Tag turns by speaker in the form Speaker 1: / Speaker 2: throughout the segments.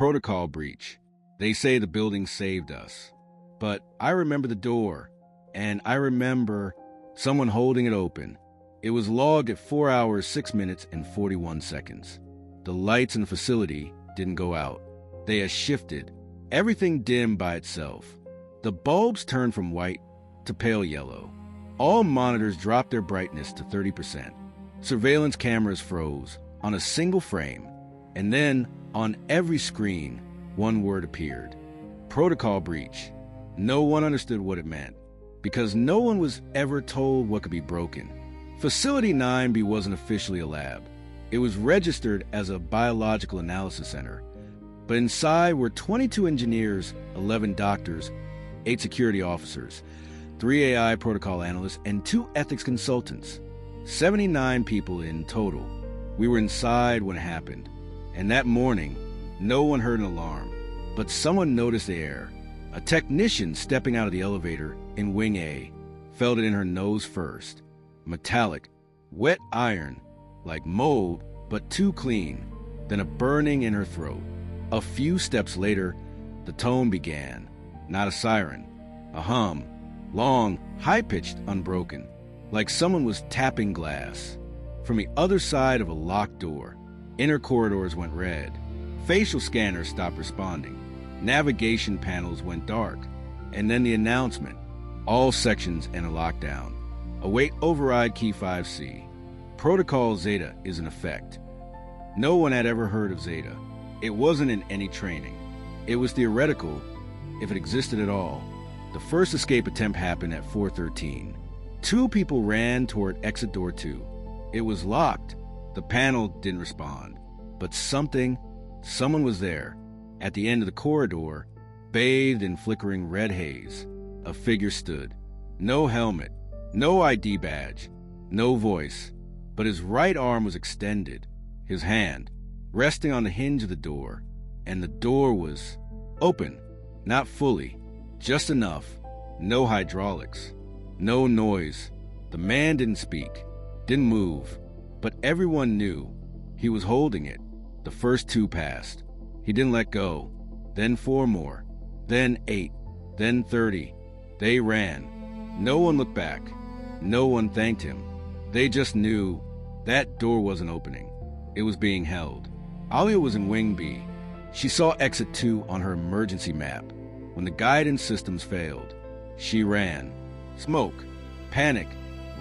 Speaker 1: Protocol breach. They say the building saved us. But I remember the door, and I remember someone holding it open. It was logged at 4 hours, 6 minutes, and 41 seconds. The lights in the facility didn't go out. They had shifted. Everything dimmed by itself. The bulbs turned from white to pale yellow. All monitors dropped their brightness to 30%. Surveillance cameras froze on a single frame. And then, on every screen, one word appeared. Protocol breach. No one understood what it meant, because no one was ever told what could be broken. Facility 9B wasn't officially a lab. It was registered as a biological analysis center. But inside were 22 engineers, 11 doctors, 8 security officers, 3 AI protocol analysts, and 2 ethics consultants. 79 people in total. We were inside when it happened. And that morning, no one heard an alarm. But someone noticed the air. A technician stepping out of the elevator in Wing A felt it in her nose first. Metallic, wet iron, like mold, but too clean. Then a burning in her throat. A few steps later, the tone began. Not a siren. A hum. Long, high-pitched, unbroken. Like someone was tapping glass. From the other side of a locked door, inner corridors went red. Facial scanners stopped responding. Navigation panels went dark. And then the announcement. All sections in a lockdown. Await override key 5C. Protocol Zeta is in effect. No one had ever heard of Zeta. It wasn't in any training. It was theoretical, if it existed at all. The first escape attempt happened at 4:13. 2 people ran toward exit door 2. It was locked. The panel didn't respond. But someone was there. At the end of the corridor, bathed in flickering red haze, a figure stood. No helmet, no ID badge, no voice, but his right arm was extended, his hand resting on the hinge of the door, and the door was open, not fully, just enough. No hydraulics, no noise. The man didn't speak, didn't move, but everyone knew he was holding it. The first 2 passed. He didn't let go. Then 4 more. Then 8. Then 30. They ran. No one looked back. No one thanked him. They just knew that door wasn't opening. It was being held. Alia was in Wing B. She saw exit 2 on her emergency map. When the guidance systems failed, she ran. Smoke, panic,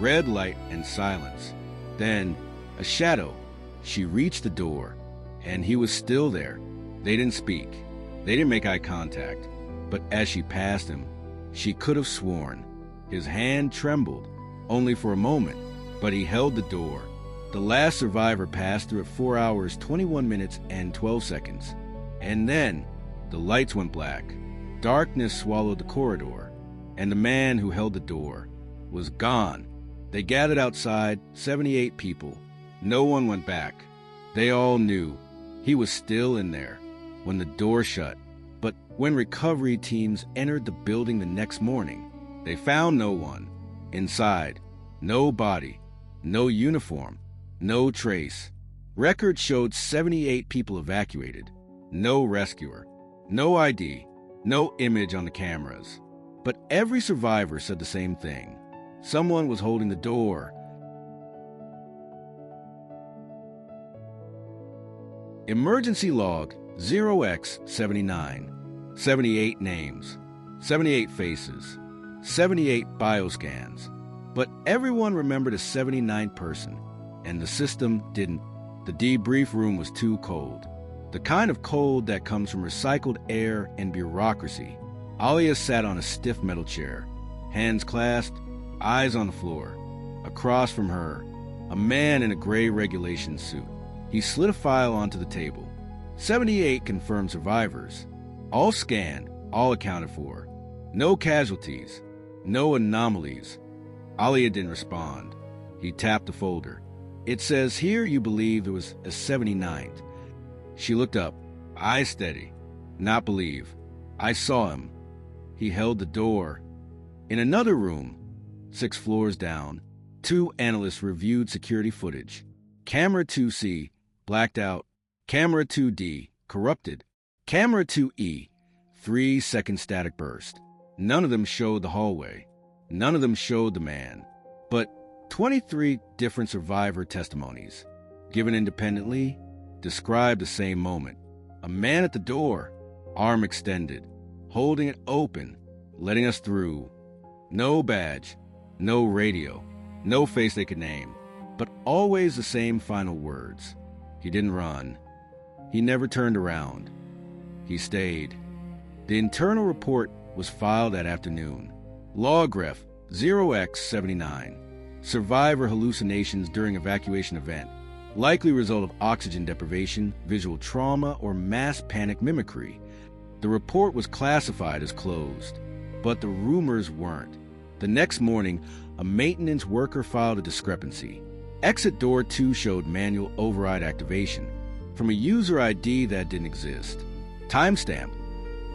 Speaker 1: red light, and silence. Then, a shadow. She reached the door, and he was still there. They didn't speak. They didn't make eye contact. But as she passed him, she could have sworn. His hand trembled, only for a moment, but he held the door. The last survivor passed through at 4 hours, 21 minutes, and 12 seconds. And then, the lights went black. Darkness swallowed the corridor, and the man who held the door was gone. They gathered outside, 78 people. No one went back. They all knew he was still in there when the door shut. But when recovery teams entered the building the next morning, they found no one inside. No body, no uniform, no trace. Records showed 78 people evacuated. No rescuer, no ID, no image on the cameras. But every survivor said the same thing. Someone was holding the door. Emergency log 0x79. 78 names, 78 faces, 78 bioscans. But everyone remembered a 79th person, and the system didn't. The debrief room was too cold. The kind of cold that comes from recycled air and bureaucracy. Alia sat on a stiff metal chair, hands clasped, eyes on the floor. Across from her, a man in a gray regulation suit. He slid a file onto the table. 78 confirmed survivors. All scanned, all accounted for. No casualties, no anomalies. Alia didn't respond. He tapped the folder. It says here you believe there was a 79th. She looked up, eyes steady. Not believe. I saw him. He held the door. In another room, 6 floors down, 2 analysts reviewed security footage. Camera 2C, blacked out. Camera 2D, corrupted. Camera 2E, 3-second static burst. None of them showed the hallway. None of them showed the man. But 23 different survivor testimonies, given independently, describe the same moment. A man at the door, arm extended, holding it open, letting us through. No badge, no radio, no face they could name, but always the same final words. He didn't run. He never turned around. He stayed. The internal report was filed that afternoon. Log Ref 0x79. Survivor hallucinations during evacuation event. Likely result of oxygen deprivation, visual trauma, or mass panic mimicry. The report was classified as closed, but the rumors weren't. The next morning, a maintenance worker filed a discrepancy. Exit door 2 showed manual override activation from a user ID that didn't exist. Timestamp,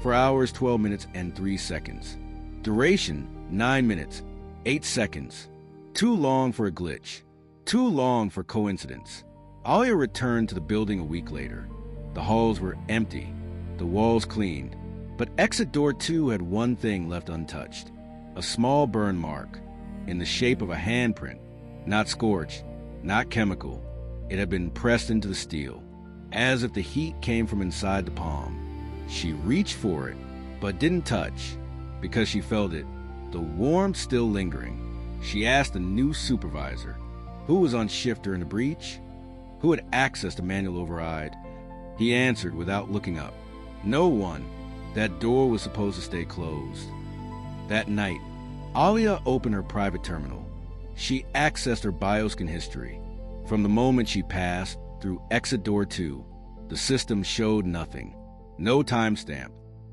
Speaker 1: 4 hours, 12 minutes, and 3 seconds. Duration, 9 minutes, 8 seconds. Too long for a glitch. Too long for coincidence. Alia returned to the building a week later. The halls were empty, the walls cleaned, but exit door 2 had one thing left untouched. A small burn mark, in the shape of a handprint, not scorched, not chemical. It had been pressed into the steel, as if the heat came from inside the palm. She reached for it, but didn't touch, because she felt it, the warmth still lingering. She asked the new supervisor, who was on shift during the breach, who had access to manual override. He answered without looking up. No one. That door was supposed to stay closed. That night, Alia opened her private terminal. She accessed her bioscan history. From the moment she passed through exit door 2, the system showed nothing. No timestamp,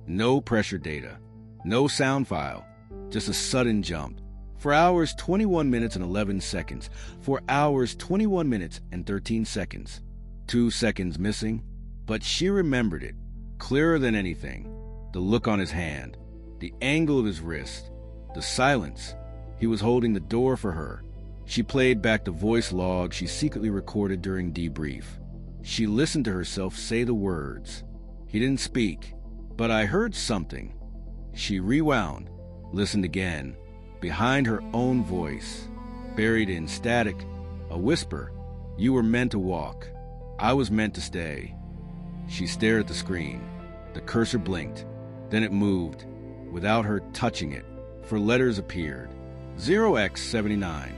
Speaker 1: no pressure data, no sound file, just a sudden jump. 4 hours, 21 minutes, and 11 seconds. 4 hours, 21 minutes, and 13 seconds. 2 seconds missing, but she remembered it, clearer than anything. The look on his hand, the angle of his wrist, the silence. He was holding the door for her. She played back the voice log she secretly recorded during debrief. She listened to herself say the words. He didn't speak, but I heard something. She rewound, listened again. Behind her own voice, buried in static, a whisper. You were meant to walk. I was meant to stay. She stared at the screen. The cursor blinked. Then it moved, without her touching it, for letters appeared. 0x79.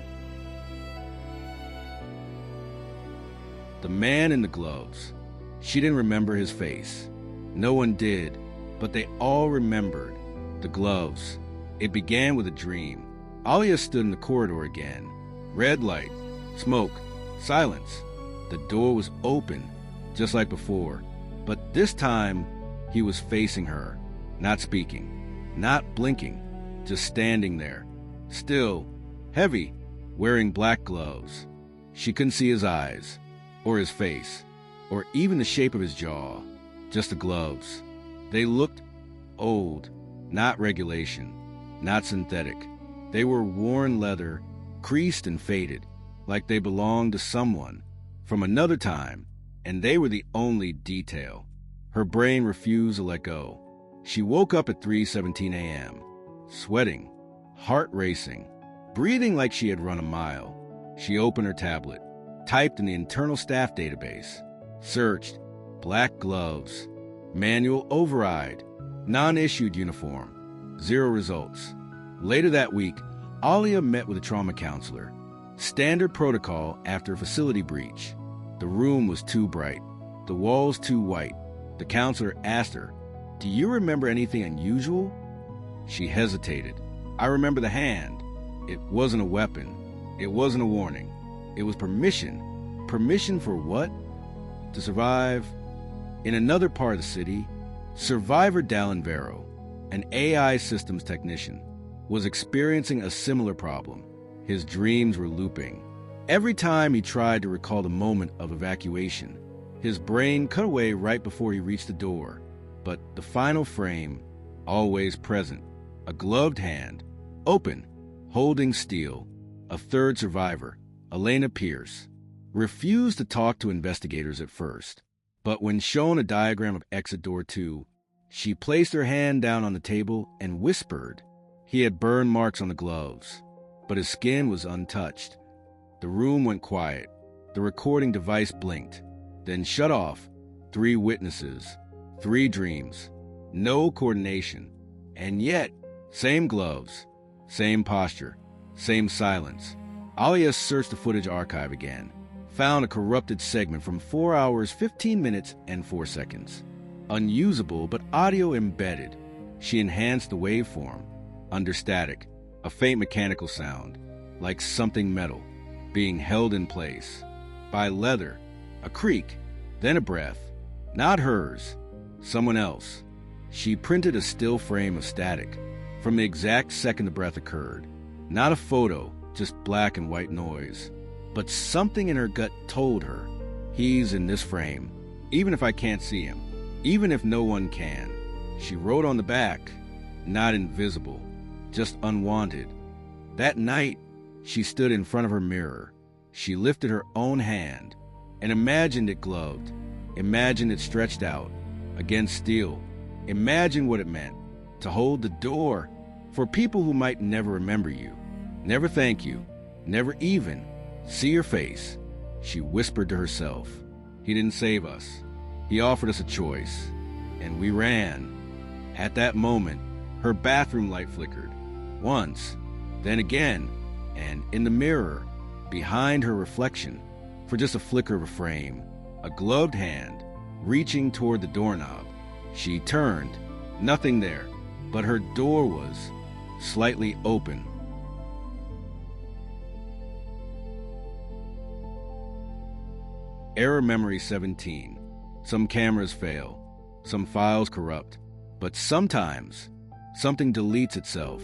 Speaker 1: The man in the gloves. She didn't remember his face. No one did, but they all remembered. The gloves. It began with a dream. Alia stood in the corridor again. Red light, smoke, silence. The door was open, just like before. But this time, he was facing her, not speaking, not blinking, just standing there. Still, heavy, wearing black gloves. She couldn't see his eyes, or his face, or even the shape of his jaw. Just the gloves. They looked old, not regulation. Not synthetic. They were worn leather, creased and faded, like they belonged to someone from another time, and they were the only detail. Her brain refused to let go. She woke up at 3:17 a.m., sweating, heart racing, breathing like she had run a mile. She opened her tablet, typed in the internal staff database, searched, black gloves, manual override, non-issued uniform. 0 results. Later that week, Alia met with a trauma counselor. Standard protocol after a facility breach. The room was too bright, the walls too white. The counselor asked her, "Do you remember anything unusual?" She hesitated. "I remember the hand. It wasn't a weapon. It wasn't a warning. It was permission. Permission for what? To survive." In another part of the city, survivor Dallin Vero, an AI systems technician, was experiencing a similar problem. His dreams were looping. Every time he tried to recall the moment of evacuation, his brain cut away right before he reached the door. But the final frame, always present, a gloved hand, open, holding steel. A third survivor, Elena Pierce, refused to talk to investigators at first, But when shown a diagram of exit door 2, she placed her hand down on the table and whispered. He had burn marks on the gloves, but his skin was untouched. The room went quiet. The recording device blinked, then shut off. 3 witnesses, 3 dreams, no coordination, and yet, same gloves, same posture, same silence. Alia searched the footage archive again, found a corrupted segment from 4 hours, 15 minutes, and 4 seconds. Unusable, but audio embedded. She enhanced the waveform. Under static, a faint mechanical sound, like something metal, being held in place. By leather, a creak, then a breath. Not hers, someone else. She printed a still frame of static, from the exact second the breath occurred. Not a photo, just black and white noise. But something in her gut told her, he's in this frame, even if I can't see him, even if no one can. She wrote on the back, not invisible, just unwanted. That night, she stood in front of her mirror. She lifted her own hand and imagined it gloved, imagined it stretched out against steel. Imagine what it meant to hold the door for people who might never remember you, never thank you, never even see your face. She whispered to herself. He didn't save us. He offered us a choice, and we ran. At that moment, her bathroom light flickered. Once, then again, and in the mirror, behind her reflection, for just a flicker of a frame, a gloved hand reaching toward the doorknob. She turned, nothing there, but her door was slightly open. Error memory 17. Some cameras fail, some files corrupt, but sometimes something deletes itself,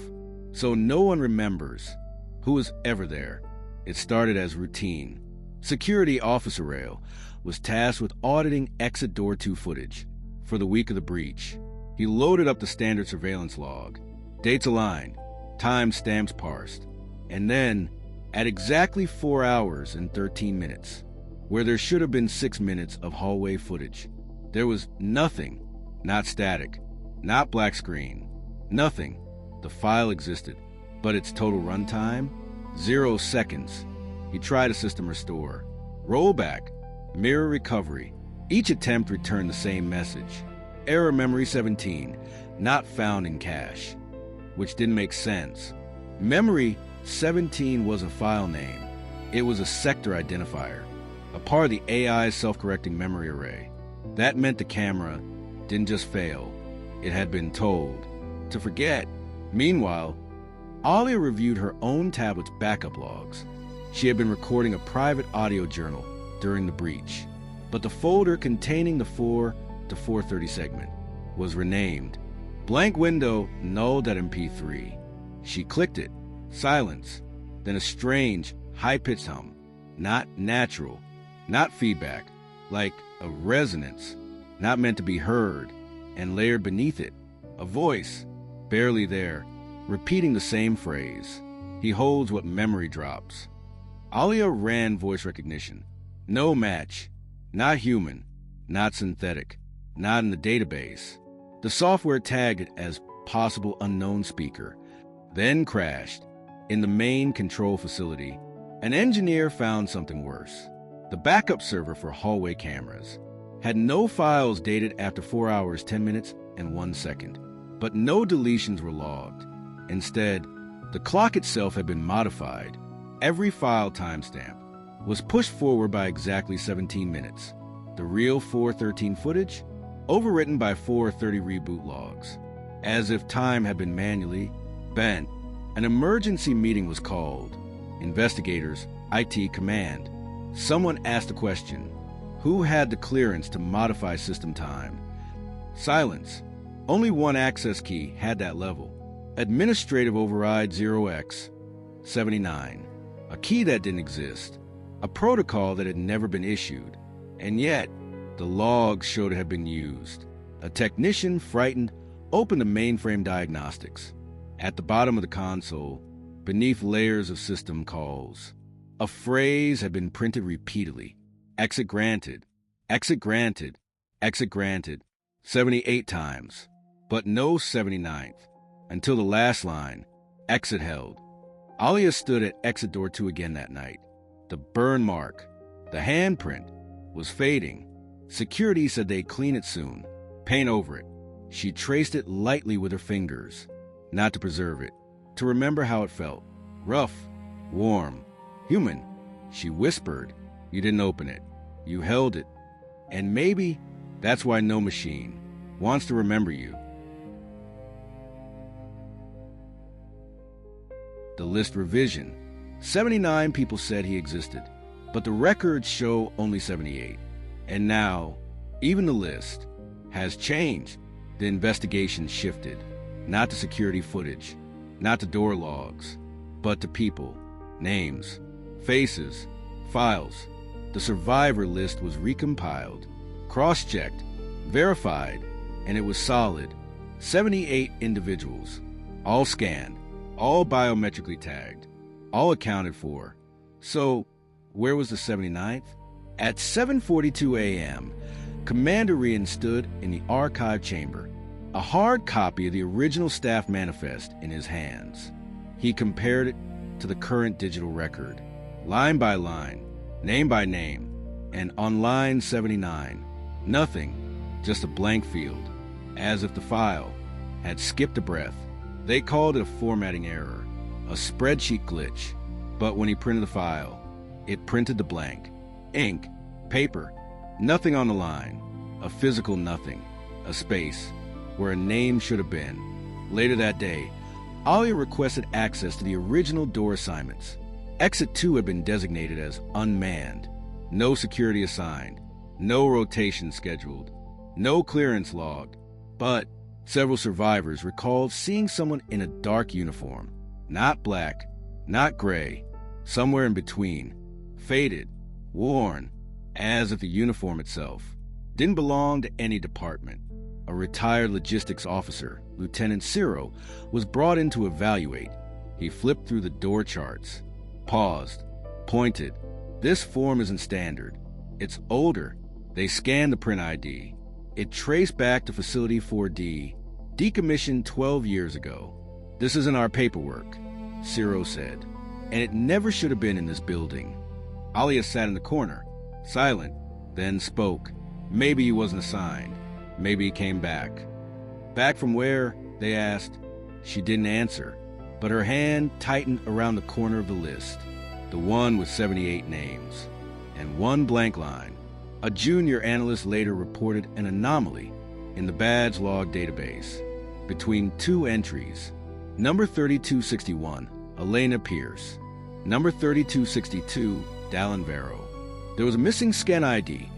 Speaker 1: so no one remembers who was ever there. It started as routine. Security Officer Rail was tasked with auditing exit door 2 footage for the week of the breach. He loaded up the standard surveillance log, dates aligned, time stamps parsed, and then, at exactly 4 hours and 13 minutes, where there should have been 6 minutes of hallway footage, there was nothing, not static, not black screen, nothing. The file existed, but its total runtime? 0 seconds. He tried a system restore, rollback, mirror recovery. Each attempt returned the same message. Error memory 17, not found in cache, which didn't make sense. Memory 17 was a file name. It was a sector identifier, a part of the AI's self-correcting memory array. That meant the camera didn't just fail, it had been told to forget. Meanwhile, Alia reviewed her own tablet's backup logs. She had been recording a private audio journal during the breach, but the folder containing the 4 to 4:30 segment was renamed. Blank window null.mp3. She clicked it. Silence. Then a strange, high-pitched hum. Not natural. Not feedback. Like a resonance. Not meant to be heard. And layered beneath it, a voice, barely there, repeating the same phrase. He holds what memory drops. Alia ran voice recognition. No match. Not human. Not synthetic. Not in the database. The software tagged it as possible unknown speaker, then crashed. In the main control facility, an engineer found something worse. The backup server for hallway cameras had no files dated after 4 hours, 10 minutes, and 1 second, but no deletions were logged. Instead, the clock itself had been modified. Every file timestamp was pushed forward by exactly 17 minutes. The real 4:13 footage overwritten by 4:30 reboot logs. As if time had been manually bent, an emergency meeting was called. Investigators, IT command. Someone asked a question. Who had the clearance to modify system time? Silence. Only one access key had that level. Administrative override 0x79. A key that didn't exist. A protocol that had never been issued. And yet, the logs showed it had been used. A technician, frightened, opened the mainframe diagnostics. At the bottom of the console, beneath layers of system calls, a phrase had been printed repeatedly. Exit granted. Exit granted. Exit granted 78 times, but no 79th, until the last line, exit held. Alia stood at exit door 2 again that night. The burn mark, the handprint, was fading. Security said they'd clean it soon, paint over it. She traced it lightly with her fingers, not to preserve it, to remember how it felt. Rough, warm, human. She whispered, "You didn't open it. You held it. And maybe that's why no machine wants to remember you." The list revision. 79 people said he existed, but the records show only 78. And now, even the list has changed. The investigation shifted, not to security footage, not to door logs, but to people, names, faces, files. The survivor list was recompiled, cross-checked, verified, and it was solid. 78 individuals, all scanned, all biometrically tagged, all accounted for. So, where was the 79th? At 7:42 a.m., Commander Rian stood in the archive chamber, a hard copy of the original staff manifest in his hands. He compared it to the current digital record, line by line, name by name, and on line 79, nothing, just a blank field, as if the file had skipped a breath. They called it a formatting error, a spreadsheet glitch, but when he printed the file, it printed the blank. Ink, paper, nothing on the line, a physical nothing, a space where a name should have been. Later that day, Alia requested access to the original door assignments. Exit 2 had been designated as unmanned, no security assigned, no rotation scheduled, no clearance logged, but several survivors recalled seeing someone in a dark uniform, not black, not gray, somewhere in between, faded, worn, as if the uniform itself didn't belong to any department. A retired logistics officer, Lieutenant Ciro, was brought in to evaluate. He flipped through the door charts, paused, pointed. "This form isn't standard. It's older." They scanned the print ID. It traced back to Facility 4D, decommissioned 12 years ago. "This isn't our paperwork," Ciro said, "and it never should have been in this building." Alia sat in the corner, silent, then spoke. Maybe he wasn't assigned. Maybe he came back. "Back from where?" they asked. She didn't answer, but her hand tightened around the corner of the list, the one with 78 names, and one blank line. A junior analyst later reported an anomaly in the badge log database between two entries. Number 3261, Elena Pierce. Number 3262, Dallin Vero. There was a missing scan ID,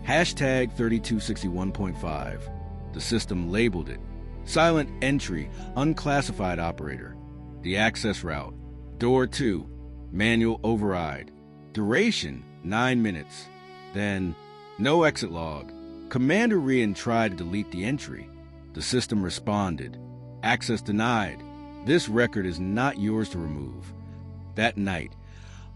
Speaker 1: hashtag 3261.5. The system labeled it. Silent entry, unclassified operator. The access route, door 2, manual override. Duration, 9 minutes. Then, no exit log. Commander Rian tried to delete the entry. The system responded. Access denied. This record is not yours to remove. That night,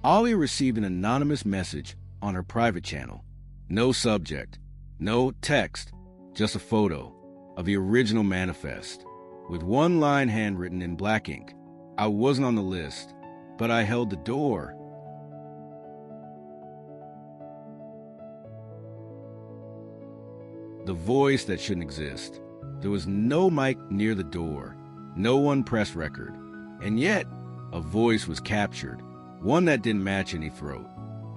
Speaker 1: Alia received an anonymous message on her private channel. No subject, no text, just a photo of the original manifest, with one line handwritten in black ink. "I wasn't on the list, but I held the door." The voice that shouldn't exist. There was no mic near the door, no one press record, and yet a voice was captured, one that didn't match any throat,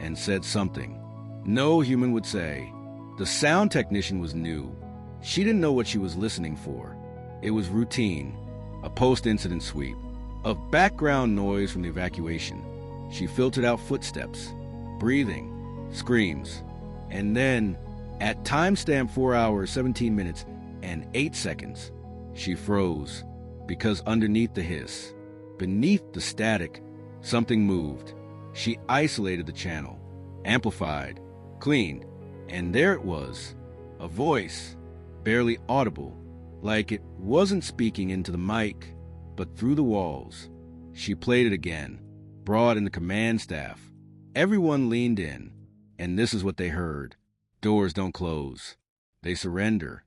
Speaker 1: and said something no human would say. The sound technician was new. She didn't know what she was listening for. It was routine, a post-incident sweep, of background noise from the evacuation. She filtered out footsteps, breathing, screams, and then, at timestamp 4 hours, 17 minutes, and 8 seconds, she froze, because underneath the hiss, beneath the static, something moved. She isolated the channel, amplified, cleaned, and there it was, a voice, barely audible, like it wasn't speaking into the mic, but through the walls. She played it again, brought in the command staff. Everyone leaned in, and this is what they heard. "Doors don't close. They surrender.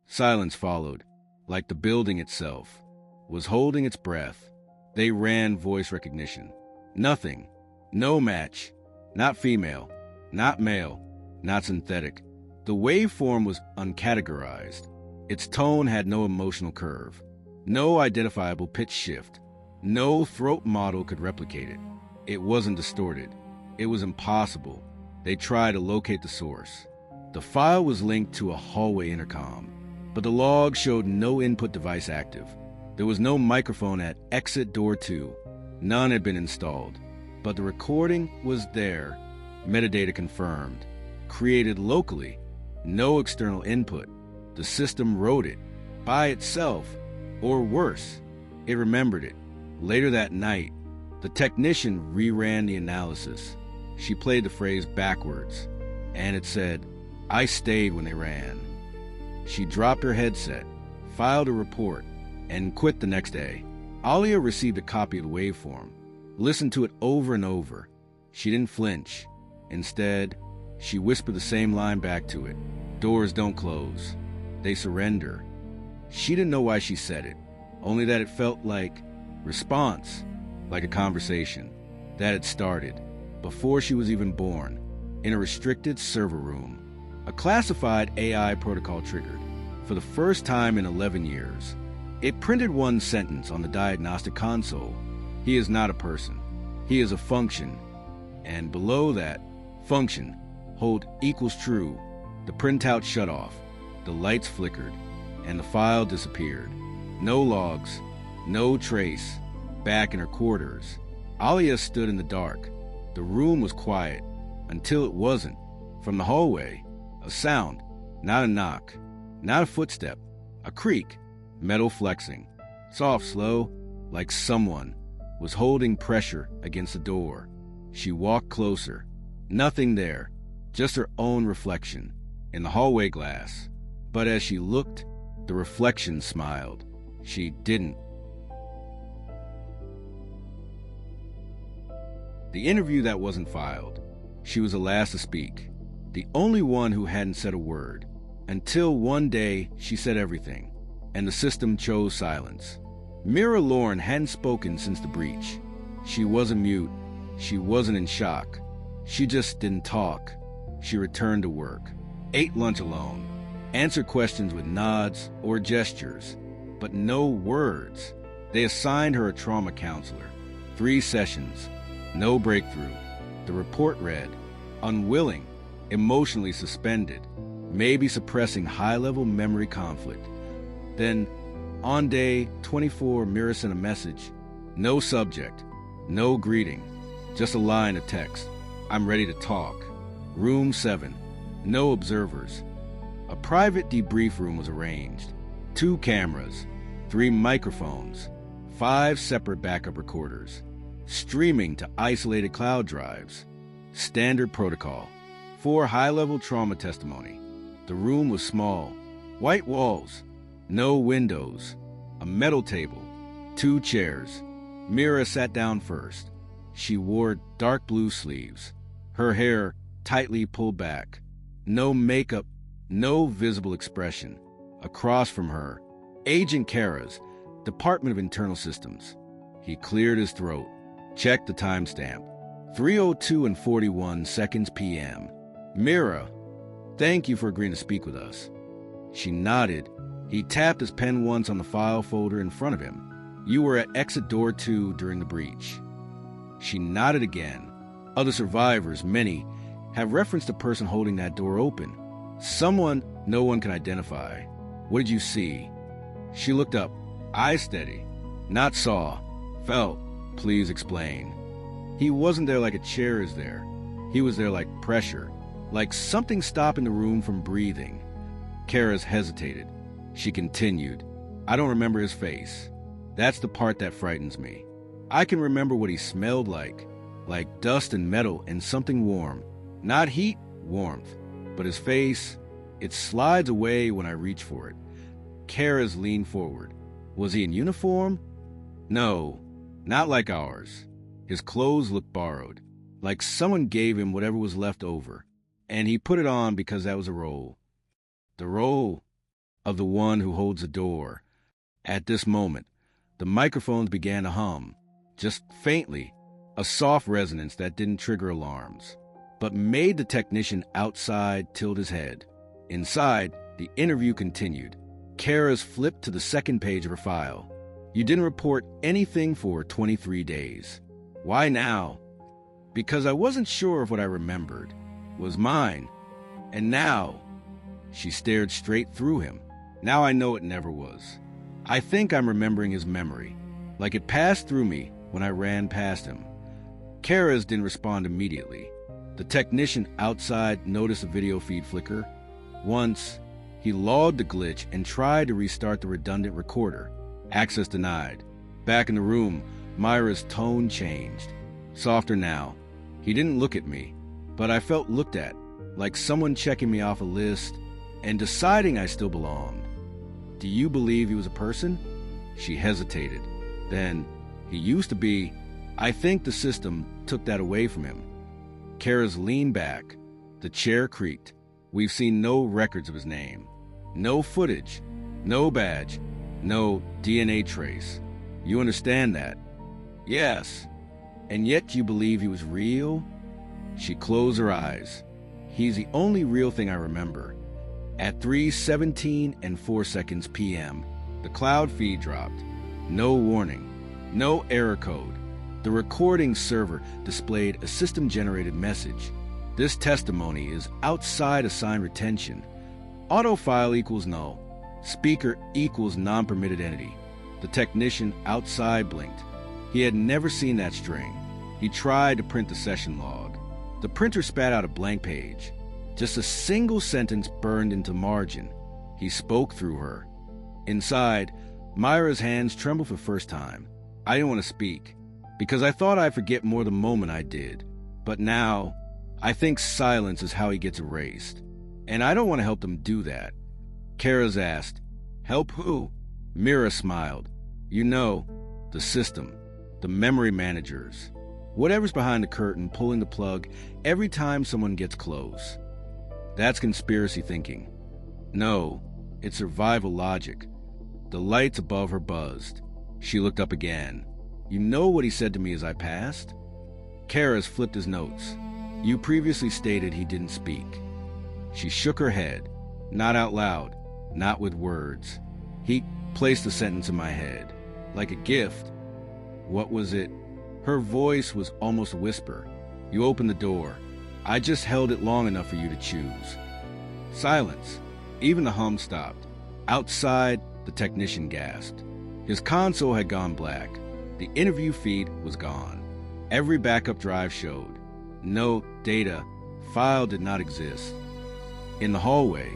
Speaker 1: Silence followed, like the building itself was holding its breath. They ran voice recognition. Nothing. No match. Not female. Not male. Not synthetic. The waveform was uncategorized. Its tone had no emotional curve. No identifiable pitch shift. No throat model could replicate it. It wasn't distorted. It was impossible. They tried to locate the source. The file was linked to a hallway intercom, but the log showed no input device active. There was no microphone at exit door 2. None had been installed, but the recording was there. Metadata confirmed. Created locally. No external input. The system wrote it. By itself. Or worse, it remembered it. Later that night, the technician reran the analysis. She played the phrase backwards, and it said, "I stayed when they ran." She dropped her headset, filed a report, and quit the next day. Alia received a copy of the waveform, listened to it over and over. She didn't flinch. Instead, she whispered the same line back to it. "Doors don't close. They surrender." She didn't know why she said it, only that it felt like response, like a conversation that had started before she was even born, in a restricted server room. A classified AI protocol triggered. For the first time in 11 years, it printed one sentence on the diagnostic console. He is not a person. He is a function. And below that, function, hold equals true. The printout shut off. The lights flickered, and the file disappeared. No logs, no trace. Back in her quarters, Alia stood in the dark. The room was quiet, until it wasn't. From the hallway, a sound, not a knock, not a footstep, a creak, metal flexing. Soft, slow, like someone was holding pressure against the door. She walked closer. Nothing there, just her own reflection in the hallway glass. But as she looked, the reflection smiled. She didn't. The interview that wasn't filed. She was the last to speak, the only one who hadn't said a word, until one day she said everything, and the system chose silence. Mira Lauren hadn't spoken since the breach. She wasn't mute. She wasn't in shock. She just didn't talk. She returned to work, ate lunch alone, answered questions with nods or gestures, but no words. They assigned her a trauma counselor. 3 sessions. No breakthrough. The report read, unwilling, emotionally suspended, maybe suppressing high-level memory conflict. Then, on day 24, Mira sent a message. No subject, no greeting, just a line of text. I'm ready to talk. Room 7. No observers. A private debrief room was arranged. 2 cameras, 3 microphones, 5 separate backup recorders, streaming to isolated cloud drives. Standard protocol. 4 high-level trauma testimony. The room was small. White walls. No windows. A metal table. 2 chairs. Mira sat down first. She wore dark blue sleeves. Her hair tightly pulled back. No makeup. No visible expression. Across from her, Agent Kara's, Department of Internal Systems. He cleared his throat. Checked the timestamp. 3:02 and 41 seconds p.m. Mira, thank you for agreeing to speak with us. She nodded. He tapped his pen once on the file folder in front of him. You were at exit door 2 during the breach. She nodded again. Other survivors, many, have referenced a person holding that door open. Someone no one can identify. What did you see? She looked up, eyes steady. Not saw. Felt. Please explain. He wasn't there like a chair is there. He was there like pressure, like something stopping the room from breathing. Kara's hesitated. She continued. I don't remember his face. That's the part that frightens me. I can remember what he smelled like dust and metal and something warm. Not heat, warmth, but his face, it slides away when I reach for it. Kara's leaned forward. Was he in uniform? No, not like ours. His clothes looked borrowed, like someone gave him whatever was left over, and he put it on because that was a role. the role of the one who holds the door. At this moment, the microphones began to hum, just faintly, a soft resonance that didn't trigger alarms, but made the technician outside tilt his head. Inside, the interview continued. Kara's flipped to the second page of her file. You didn't report anything for 23 days. Why now? Because I wasn't sure if what I remembered was mine. And now, she stared straight through him. Now I know it never was. I think I'm remembering his memory, like it passed through me when I ran past him. Kara's didn't respond immediately. The technician outside noticed the video feed flicker. Once, he logged the glitch and tried to restart the redundant recorder. Access denied. Back in the room, Myra's tone changed. Softer now. He didn't look at me, but I felt looked at, like someone checking me off a list and deciding I still belonged. Do you believe he was a person? She hesitated. Then, he used to be. I think the system took that away from him. Kara's leaned back. The chair creaked. We've seen no records of his name. No footage. No badge. No DNA trace. You understand that? Yes. And yet you believe he was real? She closed her eyes. He's the only real thing I remember. At 3:17 and 4 seconds p.m., the cloud feed dropped. No warning. No error code. The recording server displayed a system-generated message. This testimony is outside assigned retention. Autofile equals null. Speaker equals non-permitted entity. The technician outside blinked. He had never seen that string. He tried to print the session log. The printer spat out a blank page. Just a single sentence burned into margin. He spoke through her. Inside, Myra's hands trembled for the first time. I didn't want to speak, because I thought I'd forget more the moment I did. But now, I think silence is how he gets erased. And I don't want to help them do that. Kara's asked, "Help who?" Mira smiled. You know, the system, the memory managers, whatever's behind the curtain pulling the plug every time someone gets close. That's conspiracy thinking. No, it's survival logic. The lights above her buzzed. She looked up again. You know what he said to me as I passed? Kara's flipped his notes. You previously stated he didn't speak. She shook her head. Not out loud, not with words. He placed the sentence in my head, like a gift. What was it? Her voice was almost a whisper. You opened the door. I just held it long enough for you to choose. Silence. Even the hum stopped. Outside, the technician gasped. His console had gone black. The interview feed was gone. Every backup drive showed. No data. File did not exist. In the hallway,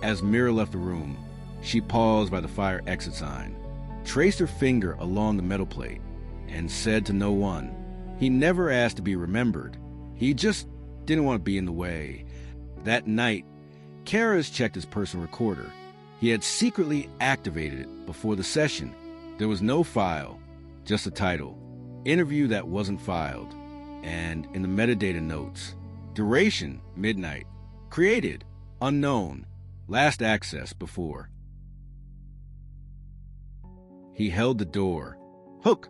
Speaker 1: as Mira left the room, she paused by the fire exit sign, traced her finger along the metal plate, and said to no one. He never asked to be remembered. He just didn't want to be in the way. That night, Kara's checked his personal recorder. He had secretly activated it before the session. There was no file, just a title, interview that wasn't filed, and in the metadata notes, duration, midnight, created, unknown, last access before. He held the door. Hook,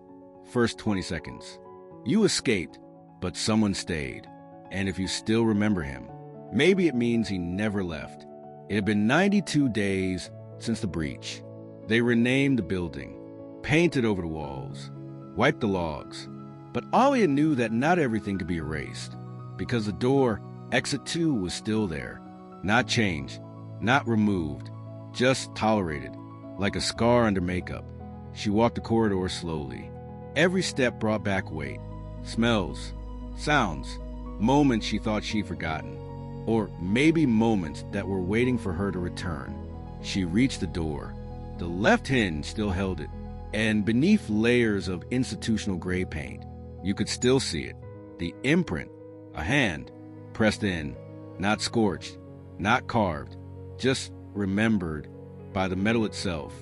Speaker 1: first 20 seconds. You escaped, but someone stayed. And if you still remember him, maybe it means he never left. It had been 92 days since the breach. They renamed the building, painted over the walls, wiped the logs. But Alia knew that not everything could be erased, because the door, exit 2, was still there. Not changed, not removed, just tolerated, like a scar under makeup. She walked the corridor slowly. Every step brought back weight, smells, sounds, moments she thought she'd forgotten, or maybe moments that were waiting for her to return. She reached the door. The left hinge still held it, and beneath layers of institutional gray paint, you could still see it. The imprint, a hand, pressed in, not scorched, not carved, just remembered by the metal itself.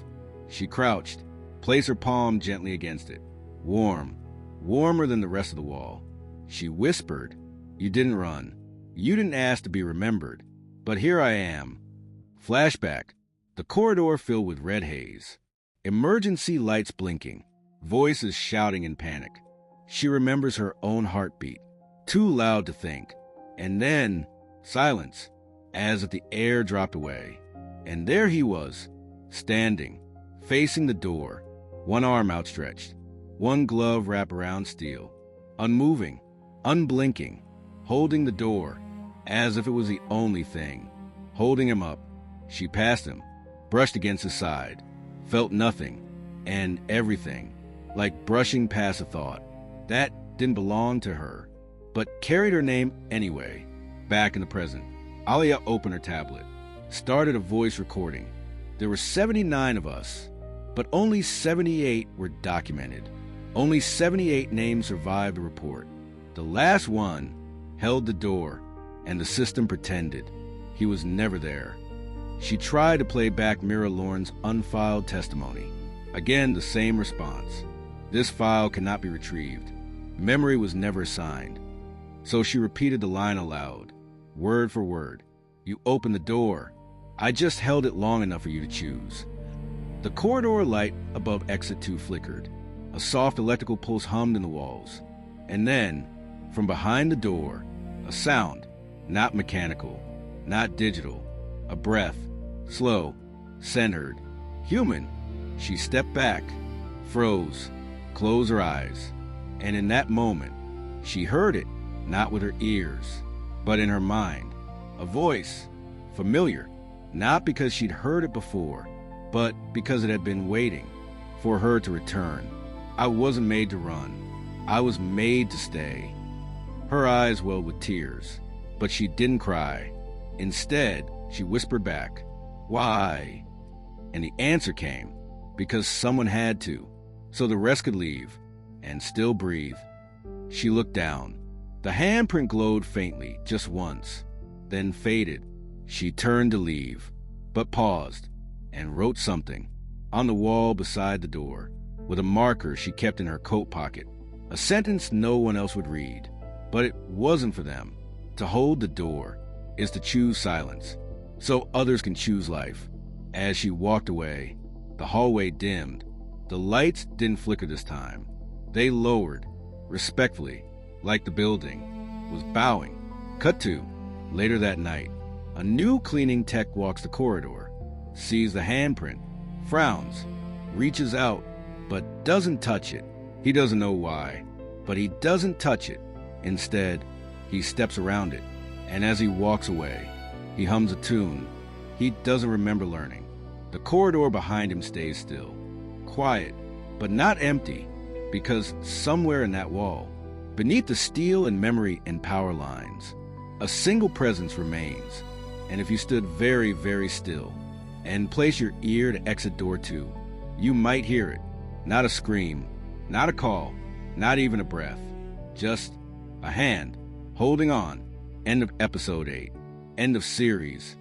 Speaker 1: She crouched, placed her palm gently against it. Warm, warmer than the rest of the wall. She whispered, "You didn't run. You didn't ask to be remembered. But here I am, Flashback. The corridor filled with red haze. Emergency lights blinking. Voices shouting in panic. She remembers her own heartbeat. Too loud to think. And then, silence, as if the air dropped away. And there he was, standing, facing the door, one arm outstretched, one glove wrapped around steel, unmoving, unblinking, holding the door, as if it was the only thing, holding him up. She passed him, brushed against his side, felt nothing, and everything, like brushing past a thought that didn't belong to her, but carried her name anyway. Back in the present, Alia opened her tablet, started a voice recording. There were 79 of us, but only 78 were documented. Only 78 names survived the report. The last one held the door, and the system pretended he was never there. She tried to play back Mira Lorne's unfiled testimony. Again, the same response. This file cannot be retrieved. Memory was never assigned. So she repeated the line aloud, word for word. You opened the door. I just held it long enough for you to choose. The corridor light above exit 2 flickered. A soft electrical pulse hummed in the walls. And then, from behind the door, a sound, not mechanical, not digital, a breath, slow, centered, human. She stepped back, froze, closed her eyes, and in that moment, she heard it, not with her ears, but in her mind. A voice, familiar, not because she'd heard it before, but because it had been waiting for her to return. I wasn't made to run. I was made to stay. Her eyes welled with tears, but she didn't cry. Instead, she whispered back, "Why?" And the answer came, because someone had to, so the rest could leave and still breathe. She looked down. The handprint glowed faintly, just once, then faded. She turned to leave, but paused and wrote something on the wall beside the door with a marker she kept in her coat pocket. A sentence no one else would read, but it wasn't for them. To hold the door is to choose silence, so others can choose life. As she walked away, the hallway dimmed. The lights didn't flicker this time. They lowered, respectfully, like the building was bowing. Cut to, later that night, a new cleaning tech walks the corridor, sees the handprint, frowns, reaches out, but doesn't touch it. He doesn't know why, but he doesn't touch it. Instead, he steps around it, and as he walks away, he hums a tune he doesn't remember learning. The corridor behind him stays still, quiet, but not empty, because somewhere in that wall, beneath the steel and memory and power lines, a single presence remains. And if you stood very, very still and place your ear to exit door 2, you might hear it. Not a scream, not a call, not even a breath. Just a hand holding on. End of episode 8. End of series.